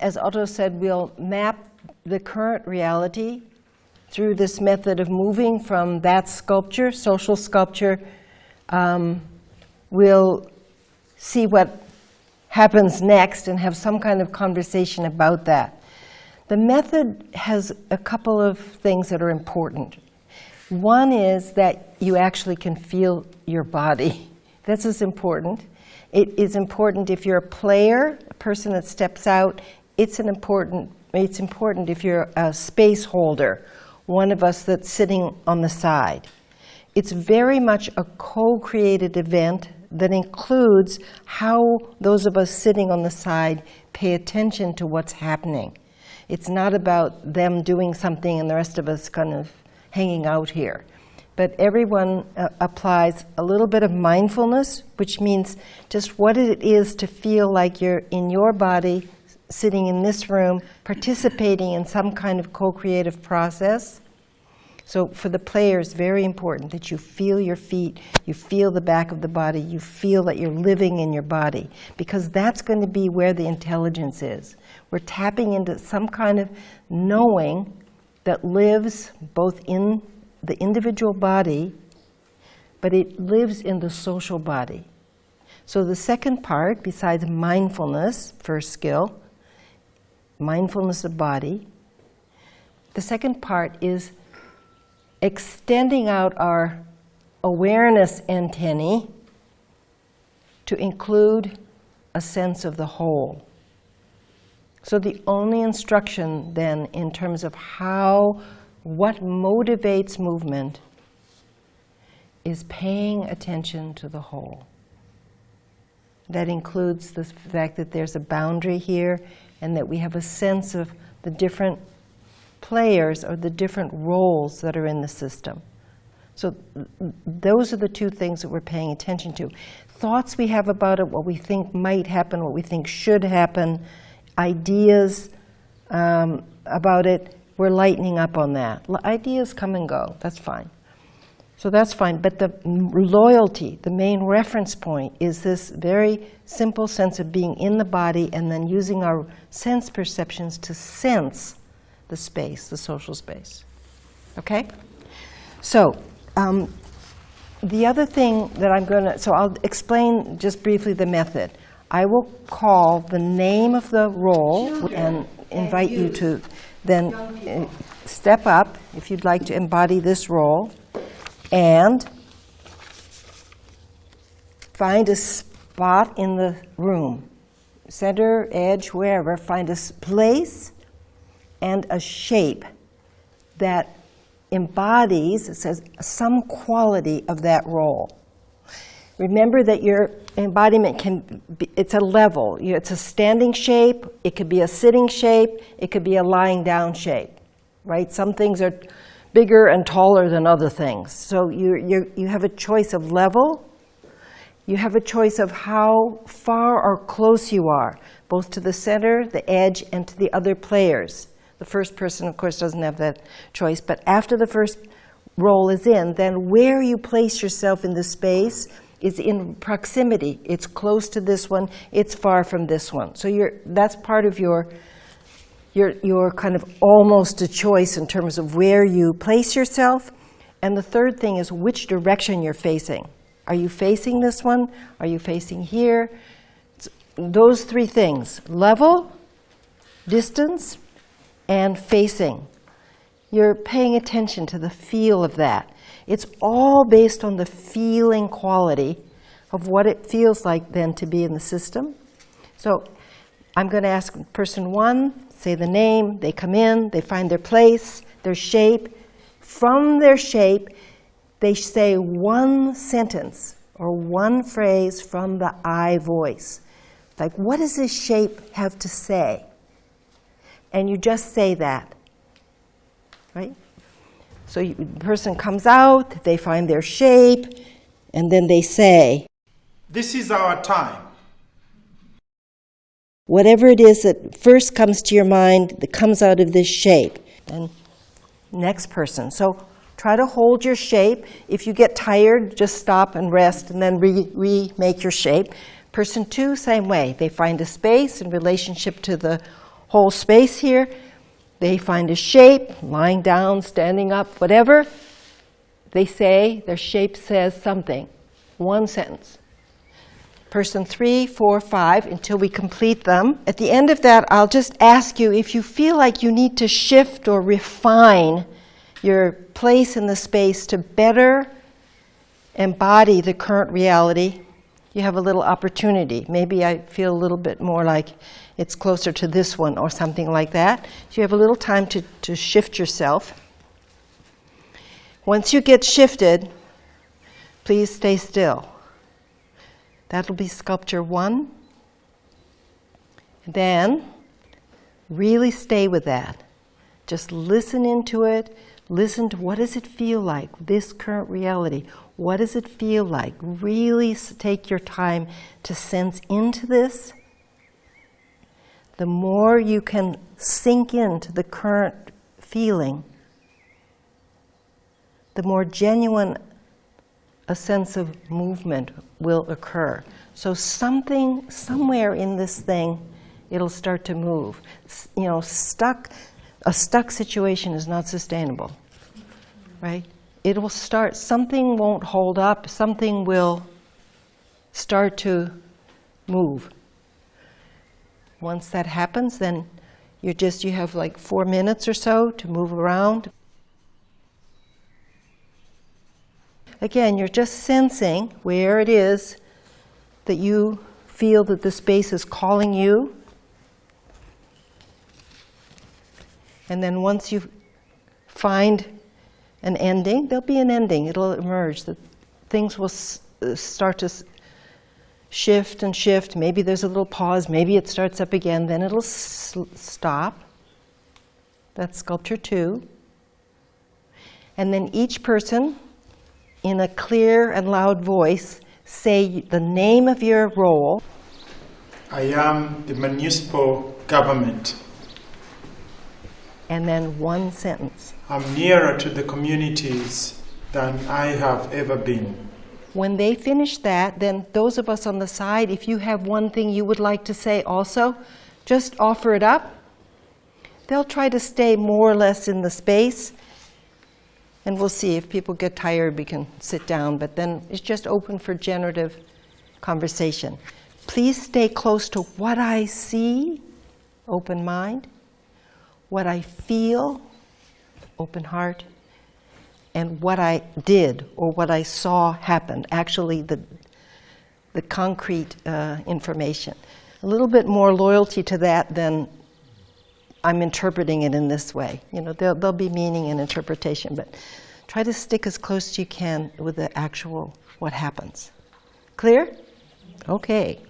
as Otto said, we'll map the current reality through this method of moving from that sculpture, social sculpture. We'll see what happens next and have some kind of conversation about that. The method has a couple of things that are important. One is that you actually can feel your body. This is important. It is important if you're a player, a person that steps out. It's important if you're a space holder, one of us that's sitting on the side. It's very much a co-created event that includes how those of us sitting on the side pay attention to what's happening. It's not about them doing something and the rest of us kind of hanging out here. But everyone applies a little bit of mindfulness, which means just what it is to feel like you're in your body, sitting in this room, participating in some kind of co-creative process. So for the players, very important that you feel your feet, you feel the back of the body, you feel that you're living in your body, because that's going to be where the intelligence is. We're tapping into some kind of knowing that lives both in the individual body, but it lives in the social body. So the second part, besides mindfulness, first skill, mindfulness of body, the second part is extending out our awareness antennae to include a sense of the whole. So the only instruction then in terms of what motivates movement is paying attention to the whole. That includes the fact that there's a boundary here and that we have a sense of the different players or the different roles that are in the system. So those are the two things that we're paying attention to. Thoughts we have about it, what we think might happen, what we think should happen, ideas about it, we're lightening up on that. Ideas come and go, that's fine. So that's fine, but the loyalty, the main reference point, is this very simple sense of being in the body and then using our sense perceptions to sense the space, the social space. Okay? So, the other thing that so I'll explain just briefly the method. I will call the name of the role and invite you to then step up if you'd like to embody this role and find a spot in the room, center, edge, wherever, find a place and a shape that embodies, it says, some quality of that role. Remember that your embodiment can be, it's a level. It's a standing shape, it could be a sitting shape, it could be a lying down shape, right? Some things are bigger and taller than other things. So you have a choice of level, you have a choice of how far or close you are, both to the center, the edge, and to the other players. The first person, of course, doesn't have that choice, but after the first role is in, then where you place yourself in the space is in proximity. It's close to this one, it's far from this one. So that's part of your kind of almost a choice in terms of where you place yourself. And the third thing is which direction you're facing. Are you facing this one? Are you facing here? Those three things, level, distance, and facing. You're paying attention to the feel of that. It's all based on the feeling quality of what it feels like then to be in the system. So I'm going to ask person one, say the name, they come in, they find their place, their shape. From their shape, they say one sentence or one phrase from the I voice. Like, what does this shape have to say? And you just say that, right? So the person comes out, they find their shape, and then they say, "This is our time." Whatever it is that first comes to your mind that comes out of this shape. And next person. So try to hold your shape. If you get tired, just stop and rest and then remake your shape. Person two, same way. They find a space in relationship to the whole space here. They find a shape, lying down, standing up, whatever. They say, their shape says something. One sentence. Person 3, 4, 5, until we complete them. At the end of that, I'll just ask you if you feel like you need to shift or refine your place in the space to better embody the current reality. You have a little opportunity. Maybe I feel a little bit more like it's closer to this one or something like that. So you have a little time to shift yourself. Once you get shifted, please stay still. That'll be sculpture 1. Then, really stay with that. Just listen into it. Listen to what does it feel like, this current reality. What does it feel like? Really take your time to sense into this. The more you can sink into the current feeling, the more genuine a sense of movement will occur. So something, somewhere in this thing, it'll start to move. You know, a stuck situation is not sustainable, right? It will start, something won't hold up, something will start to move. Once that happens, then you have like 4 minutes or so to move around. Again, you're just sensing where it is that you feel that the space is calling you. And then once you find an ending, there'll be an ending. It'll emerge. The things will start to shift and shift. Maybe there's a little pause. Maybe it starts up again. Then it'll stop. That's sculpture 2. And then each person, in a clear and loud voice, say the name of your role. I am the municipal government. And then one sentence. I'm nearer to the communities than I have ever been. When they finish that, then those of us on the side, if you have one thing you would like to say also, just offer it up. They'll try to stay more or less in the space. And we'll see if people get tired, we can sit down, but then it's just open for generative conversation. Please stay close to what I see, open mind, what I feel, open heart, and what I did or what I saw happen, actually the concrete information. A little bit more loyalty to that than I'm interpreting it in this way. You know, there'll be meaning and interpretation, but try to stick as close as you can with the actual what happens. Clear? Okay.